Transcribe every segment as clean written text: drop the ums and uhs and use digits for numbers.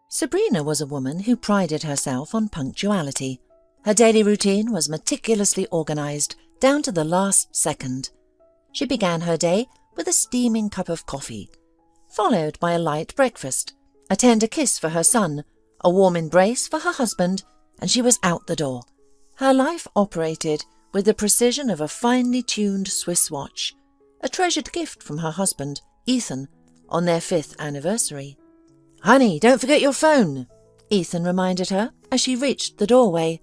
Sabrina was a woman who prided herself on punctuality. Her daily routine was meticulously organised down to the last second. She began her day with a steaming cup of coffee, followed by a light breakfast, a tender kiss for her son, a warm embrace for her husband, and she was out the door. Her life operated with the precision of a finely tuned Swiss watch, a treasured gift from her husband, Ethan, on their 5th anniversary. "Honey, don't forget your phone," Ethan reminded her as she reached the doorway.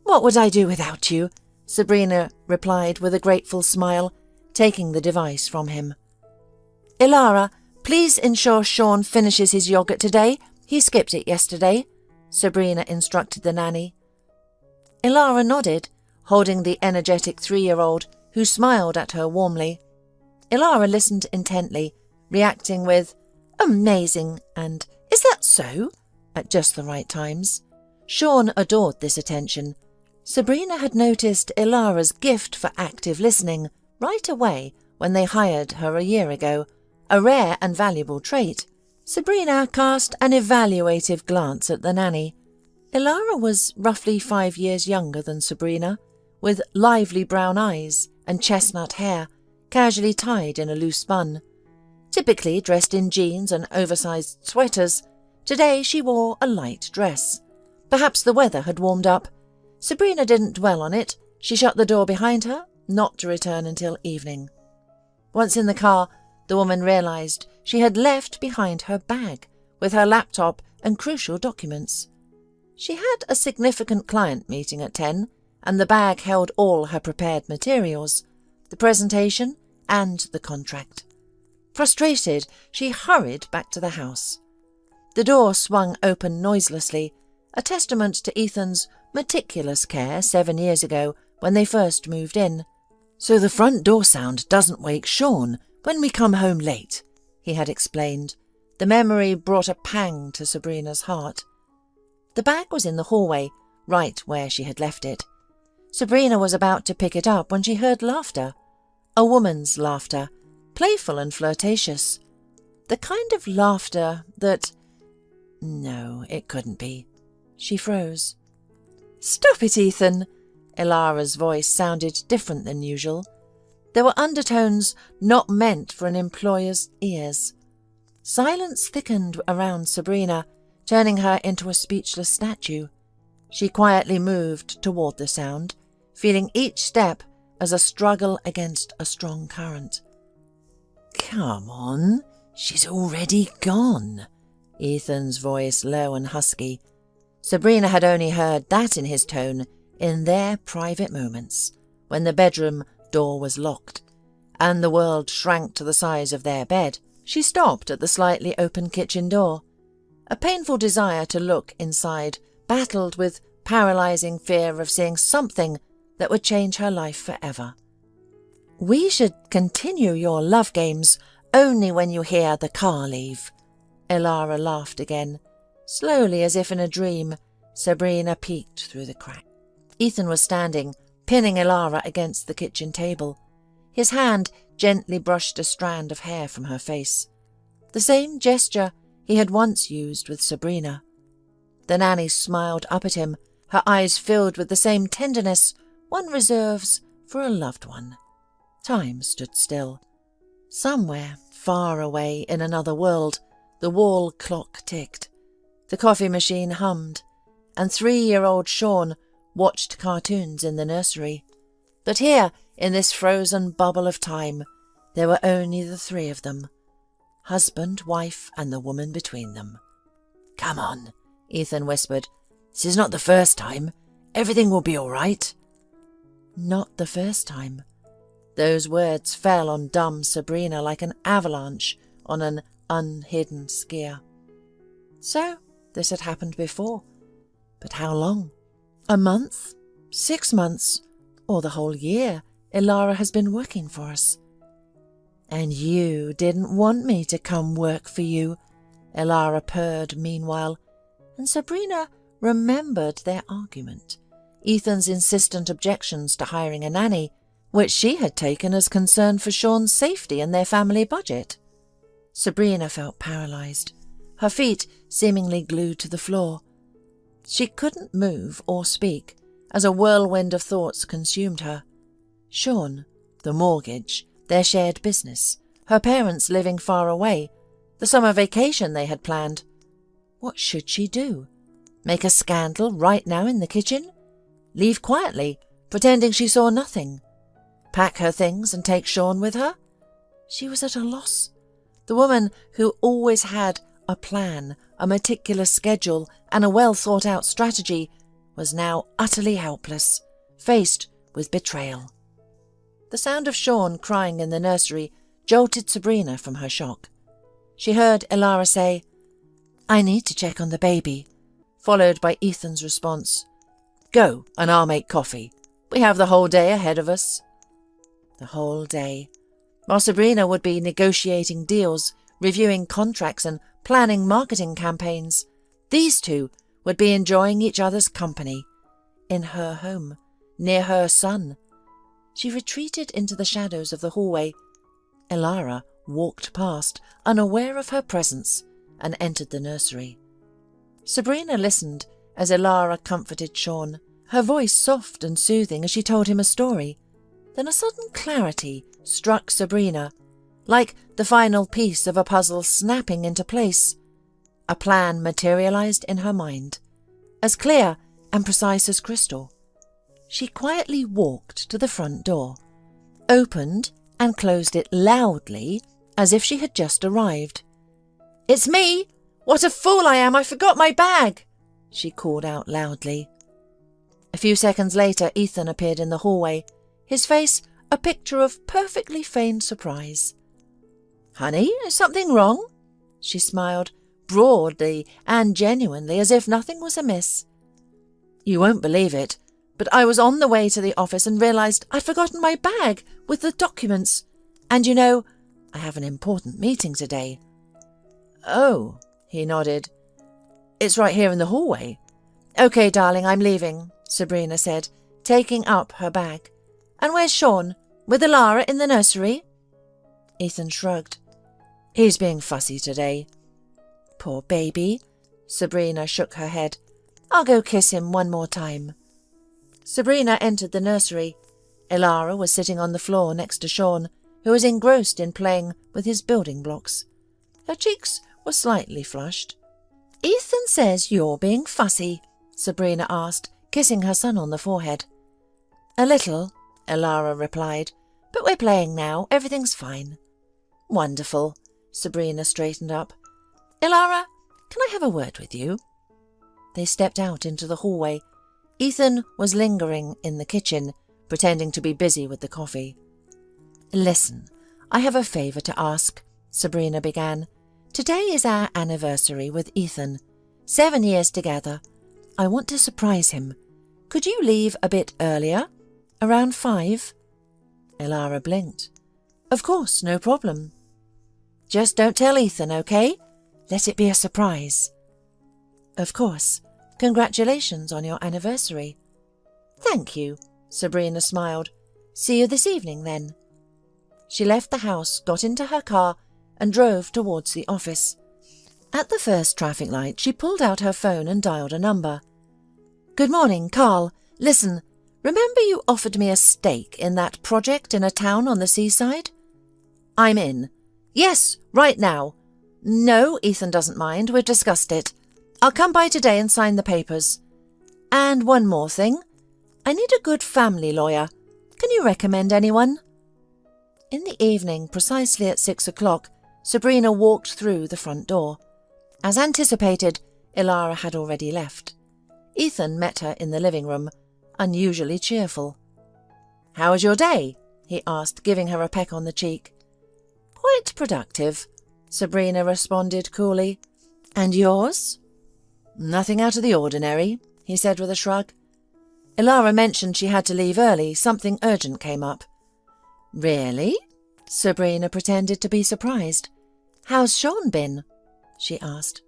"What would I do without you?" Sabrina replied with a grateful smile, taking the device from him. "Ilara, please ensure Sean finishes his yogurt today. He skipped it yesterday," Sabrina instructed the nanny. Ilara nodded, holding the energetic 3-year-old, who smiled at her warmly. Ilara listened intently, reacting with "amazing" and "is that so?" at just the right times. Sean adored this attention. Sabrina had noticed Ilara's gift for active listening right away when they hired her a year ago, a rare and valuable trait. Sabrina cast an evaluative glance at the nanny. Ilara was roughly 5 years younger than Sabrina, with lively brown eyes and chestnut hair, casually tied in a loose bun. Typically dressed in jeans and oversized sweaters, today she wore a light dress. Perhaps the weather had warmed up. Sabrina didn't dwell on it. She shut the door behind her, not to return until evening. Once in the car, the woman realized she had left behind her bag with her laptop and crucial documents. She had a significant client meeting at 10, and the bag held all her prepared materials, the presentation and the contract. Frustrated, she hurried back to the house. The door swung open noiselessly, a testament to Ethan's meticulous care 7 years ago when they first moved in. "So the front door sound doesn't wake Sean when we come home late," he had explained. The memory brought a pang to Sabrina's heart. The bag was in the hallway, right where she had left it. Sabrina was about to pick it up when she heard laughter. A woman's laughter, playful and flirtatious. The kind of laughter that... No, it couldn't be. She froze. "Stop it, Ethan!" Ilara's voice sounded different than usual. There were undertones not meant for an employer's ears. Silence thickened around Sabrina, turning her into a speechless statue. She quietly moved toward the sound, feeling each step as a struggle against a strong current. "Come on, she's already gone," Ethan's voice low and husky. Sabrina had only heard that in his tone in their private moments, when the bedroom door was locked, and the world shrank to the size of their bed. She stopped at the slightly open kitchen door. A painful desire to look inside battled with paralyzing fear of seeing something that would change her life forever. "We should continue your love games only when you hear the car leave." Ilara laughed again. Slowly, as if in a dream, Sabrina peeked through the crack. Ethan was standing, pinning Ilara against the kitchen table. His hand gently brushed a strand of hair from her face. The same gesture he had once used with Sabrina. The nanny smiled up at him, her eyes filled with the same tenderness one reserves for a loved one. Time stood still. Somewhere, far away in another world, the wall clock ticked. The coffee machine hummed, and 3-year-old Sean watched cartoons in the nursery. But here, in this frozen bubble of time, there were only the 3 of them. Husband, wife, and the woman between them. "Come on," Ethan whispered. "This is not the first time. Everything will be all right." Not the first time. Those words fell on dumb Sabrina like an avalanche on an unhidden skier. So, this had happened before. But how long? A month? 6 months? Or the whole year Ilara has been working for us? "And you didn't want me to come work for you," Ilara purred meanwhile, and Sabrina remembered their argument, Ethan's insistent objections to hiring a nanny, which she had taken as concern for Sean's safety and their family budget. Sabrina felt paralyzed. her feet seemingly glued to the floor. She couldn't move or speak as a whirlwind of thoughts consumed her. Sean, the mortgage, their shared business, her parents living far away, the summer vacation they had planned. What should she do? Make a scandal right now in the kitchen? Leave quietly, pretending she saw nothing? Pack her things and take Sean with her? She was at a loss. The woman who always had a plan, a meticulous schedule, and a well-thought-out strategy was now utterly helpless, faced with betrayal. The sound of Sean crying in the nursery jolted Sabrina from her shock. She heard Elara say, "I need to check on the baby," followed by Ethan's response, "Go, and I'll make coffee. We have the whole day ahead of us." The whole day. While Sabrina would be negotiating deals, reviewing contracts and planning marketing campaigns, these two would be enjoying each other's company, in her home, near her son. She retreated into the shadows of the hallway. Elara walked past, unaware of her presence, and entered the nursery. Sabrina listened as Elara comforted Sean, her voice soft and soothing as she told him a story. Then a sudden clarity struck Sabrina, like the final piece of a puzzle snapping into place. A plan materialized in her mind, as clear and precise as crystal. She quietly walked to the front door, opened and closed it loudly as if she had just arrived. "It's me! What a fool I am! I forgot my bag!" she called out loudly. A few seconds later, Ethan appeared in the hallway, his face a picture of perfectly feigned surprise. "Honey, is something wrong?" She smiled, broadly and genuinely, as if nothing was amiss. "You won't believe it, but I was on the way to the office and realized I'd forgotten my bag with the documents. And you know, I have an important meeting today." "Oh," he nodded. "It's right here in the hallway." "Okay, darling, I'm leaving," Sabrina said, taking up her bag. "And where's Sean? With Elara in the nursery?" Ethan shrugged. "He's being fussy today." "Poor baby." Sabrina shook her head. "I'll go kiss him one more time." Sabrina entered the nursery. Elara was sitting on the floor next to Sean, who was engrossed in playing with his building blocks. Her cheeks were slightly flushed. "Ethan says you're being fussy," Sabrina asked, kissing her son on the forehead. "A little," Elara replied, "but we're playing now. Everything's fine." "Wonderful." Sabrina straightened up. "Elara, can I have a word with you?" They stepped out into the hallway. Ethan was lingering in the kitchen, pretending to be busy with the coffee. "Listen, I have a favour to ask," Sabrina began. "Today is our anniversary with Ethan. 7 years together. I want to surprise him. Could you leave a bit earlier? Around 5? Elara blinked. "Of course, no problem." "Just don't tell Ethan, okay? Let it be a surprise." "Of course. Congratulations on your anniversary." "Thank you," Sabrina smiled. "See you this evening, then." She left the house, got into her car, and drove towards the office. At the first traffic light, she pulled out her phone and dialed a number. "Good morning, Carl. Listen, remember you offered me a stake in that project in a town on the seaside?" "I'm in." "Yes, right now." "No, Ethan doesn't mind. We've discussed it. I'll come by today and sign the papers. And one more thing. I need a good family lawyer. Can you recommend anyone?" In the evening, precisely at 6 o'clock, Sabrina walked through the front door. As anticipated, Elara had already left. Ethan met her in the living room, unusually cheerful. "How was your day?" he asked, giving her a peck on the cheek. "Quite productive," Sabrina responded coolly. "And yours?" "Nothing out of the ordinary," he said with a shrug. Elara mentioned she had to leave early. Something urgent came up. "Really?" Sabrina pretended to be surprised. "How's Sean been?" she asked.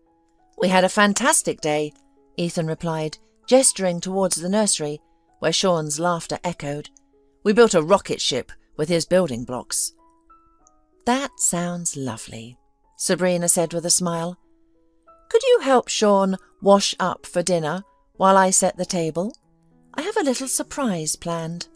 "We had a fantastic day," Ethan replied, gesturing towards the nursery, where Sean's laughter echoed. "We built a rocket ship with his building blocks." "That sounds lovely," Sabrina said with a smile. Could you help Sean wash up for dinner while I set the table? I have a little surprise planned."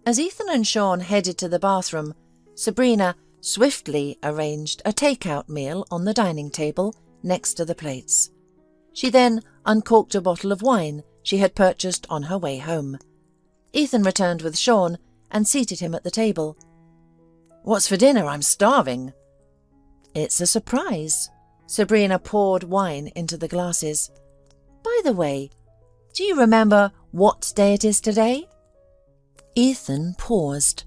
As Ethan and Sean headed to the bathroom, Sabrina swiftly arranged a take-out meal on the dining table next to the plates. She then uncorked a bottle of wine she had purchased on her way home. Ethan returned with Sean and seated him at the table. "What's for dinner? I'm starving." "It's a surprise." Sabrina poured wine into the glasses. "By the way, do you remember what day it is today?" Ethan paused.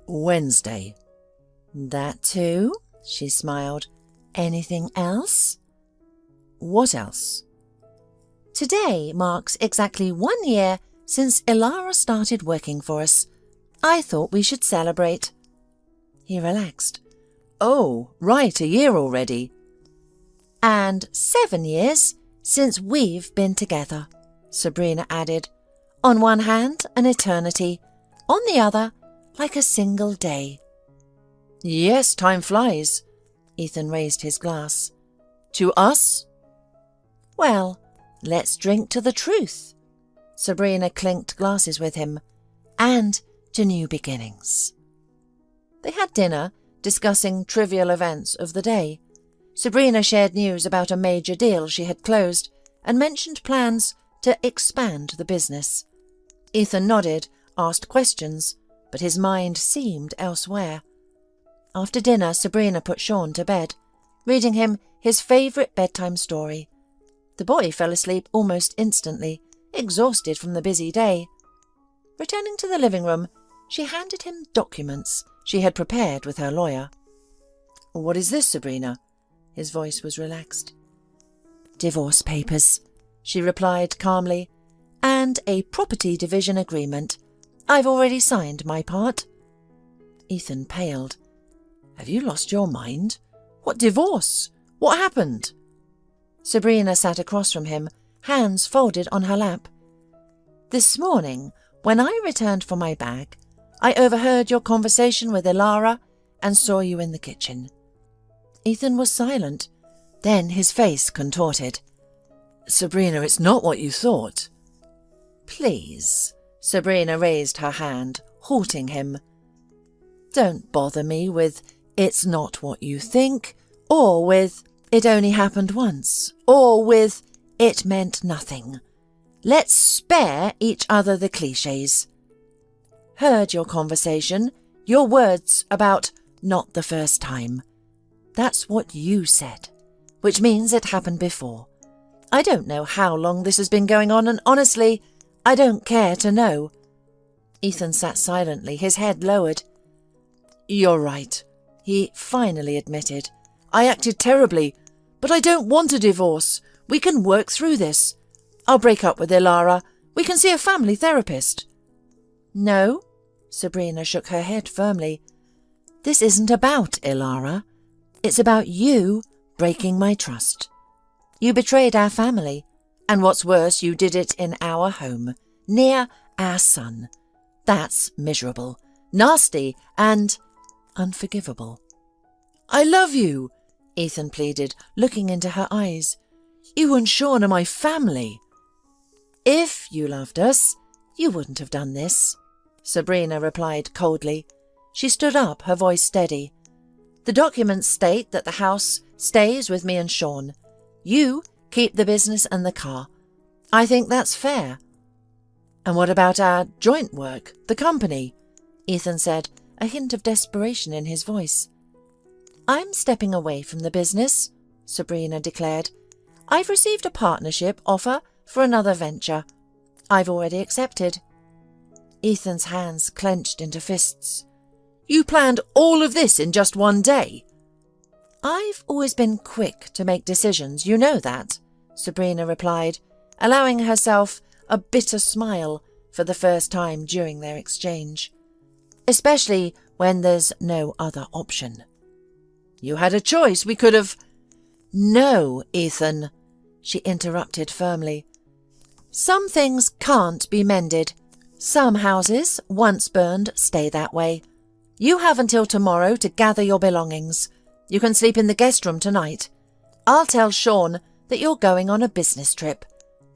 Wednesday." "That too?" she smiled. "Anything else?" "What else?" "Today marks exactly 1 year since Ilara started working for us. I thought we should celebrate." He relaxed. "Oh, right, a year already." "And 7 years since we've been together," Sabrina added. "On one hand, an eternity. On the other, like a single day." "Yes, time flies." Ethan raised his glass. "To us?" "Well, let's drink to the truth." Sabrina clinked glasses with him. "And to new beginnings." They had dinner, discussing trivial events of the day. Sabrina shared news about a major deal she had closed and mentioned plans to expand the business. Ethan nodded, asked questions, but his mind seemed elsewhere. After dinner, Sabrina put Sean to bed, reading him his favourite bedtime story. The boy fell asleep almost instantly, exhausted from the busy day. Returning to the living room, she handed him documents she had prepared with her lawyer. "What is this, Sabrina?" His voice was relaxed. "Divorce papers," she replied calmly, "and a property division agreement. I've already signed my part." Ethan paled. "Have you lost your mind? What divorce? What happened?" Sabrina sat across from him, hands folded on her lap. "This morning, when I returned for my bag, I overheard your conversation with Ilara and saw you in the kitchen." Ethan was silent. Then his face contorted. "Sabrina, it's not what you thought." "Please." Sabrina raised her hand, halting him. "Don't bother me with 'it's not what you think,' or with 'it only happened once,' or with 'it meant nothing.' Let's spare each other the clichés. Heard your conversation, your words about 'not the first time.' That's what you said, which means it happened before. I don't know how long this has been going on, and honestly, I don't care to know." Ethan sat silently, his head lowered. "You're right," he finally admitted. "I acted terribly, but I don't want a divorce. We can work through this. I'll break up with Ilara. We can see a family therapist." "No," Sabrina shook her head firmly. "This isn't about Ilara. It's about you breaking my trust. You betrayed our family, and what's worse, you did it in our home, near our son. That's miserable, nasty, and unforgivable." "I love you," Ethan pleaded, looking into her eyes. "You and Sean are my family." "If you loved us, you wouldn't have done this," Sabrina replied coldly. She stood up, her voice steady. "The documents state that the house stays with me and Sean. You keep the business and the car. I think that's fair." "And what about our joint work, the company?" Ethan said, a hint of desperation in his voice. "I'm stepping away from the business," Sabrina declared. "I've received a partnership offer for another venture. I've already accepted." Ethan's hands clenched into fists. "You planned all of this in just one day?" "I've always been quick to make decisions, you know that," Sabrina replied, allowing herself a bitter smile for the first time during their exchange. "Especially when there's no other option." "You had a choice. We could have—" "No, Ethan," she interrupted firmly. "Some things can't be mended. Some houses, once burned, stay that way. You have until tomorrow to gather your belongings. You can sleep in the guest room tonight. I'll tell Sean that you're going on a business trip.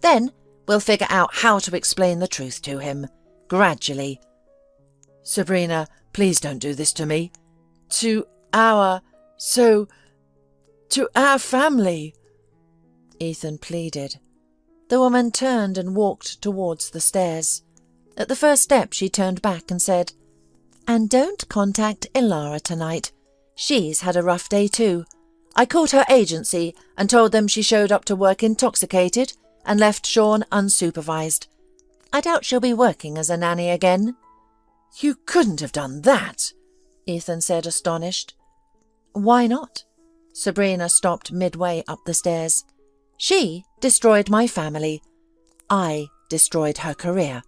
Then we'll figure out how to explain the truth to him, gradually. Sabrina, please don't do this to me. To our family, Ethan pleaded. The woman turned and walked towards the stairs. At the first step, she turned back and said, "And don't contact Ilara tonight. She's had a rough day too. I called her agency and told them she showed up to work intoxicated and left Sean unsupervised. I doubt she'll be working as a nanny again." You couldn't have done that, Ethan said, astonished. Why not? Sabrina stopped midway up the stairs. She destroyed my family. I destroyed her career.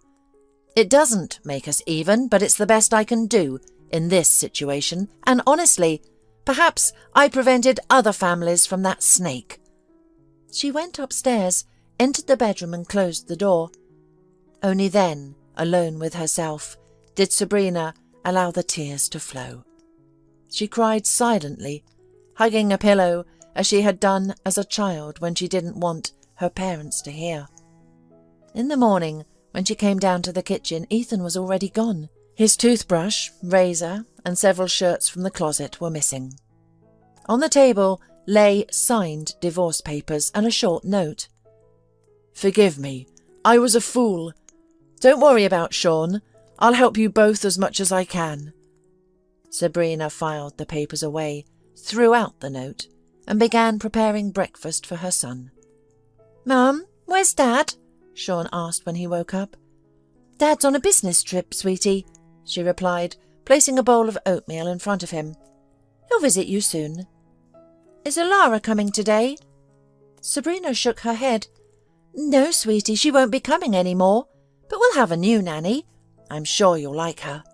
It doesn't make us even, but it's the best I can do in this situation, and honestly, perhaps I prevented other families from that snake. She went upstairs, entered the bedroom and closed the door. Only then, alone with herself, did Sabrina allow the tears to flow. She cried silently, hugging a pillow as she had done as a child when she didn't want her parents to hear. In the morning, when she came down to the kitchen, Ethan was already gone. His toothbrush, razor, and several shirts from the closet were missing. On the table lay signed divorce papers and a short note. "Forgive me. I was a fool. Don't worry about Sean. I'll help you both as much as I can." Sabrina filed the papers away, threw out the note, and began preparing breakfast for her son. "Mum, where's Dad?" Sean asked when he woke up. "Dad's on a business trip, sweetie," she replied, placing a bowl of oatmeal in front of him. "He'll visit you soon." "Is Ilara coming today?" Sabrina shook her head. "No, sweetie, she won't be coming any more, but we'll have a new nanny. I'm sure you'll like her."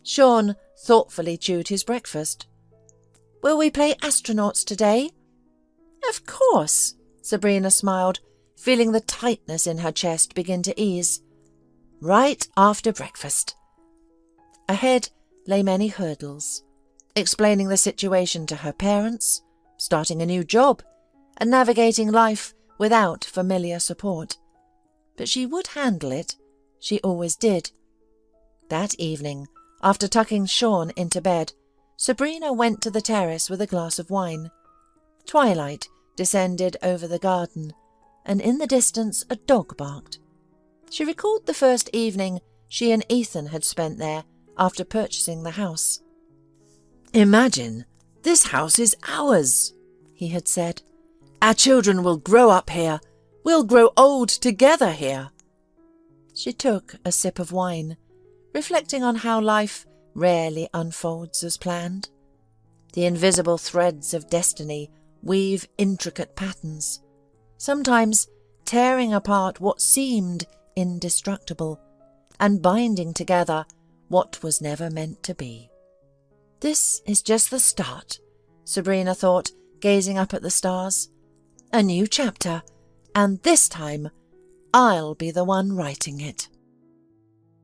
Sean thoughtfully chewed his breakfast. "Will we play astronauts today?" "Of course," Sabrina smiled, feeling the tightness in her chest begin to ease. "Right after breakfast." Ahead lay many hurdles, explaining the situation to her parents, starting a new job, and navigating life without familiar support. But she would handle it. She always did. That evening, after tucking Sean into bed, Sabrina went to the terrace with a glass of wine. Twilight descended over the garden, and in the distance a dog barked. She recalled the first evening she and Ethan had spent there after purchasing the house. "Imagine, this house is ours," he had said. "Our children will grow up here. We'll grow old together here." She took a sip of wine, reflecting on how life rarely unfolds as planned. The invisible threads of destiny weave intricate patterns, sometimes tearing apart what seemed indestructible and binding together what was never meant to be. This is just the start, Sabrina thought, gazing up at the stars. A new chapter, and this time I'll be the one writing it.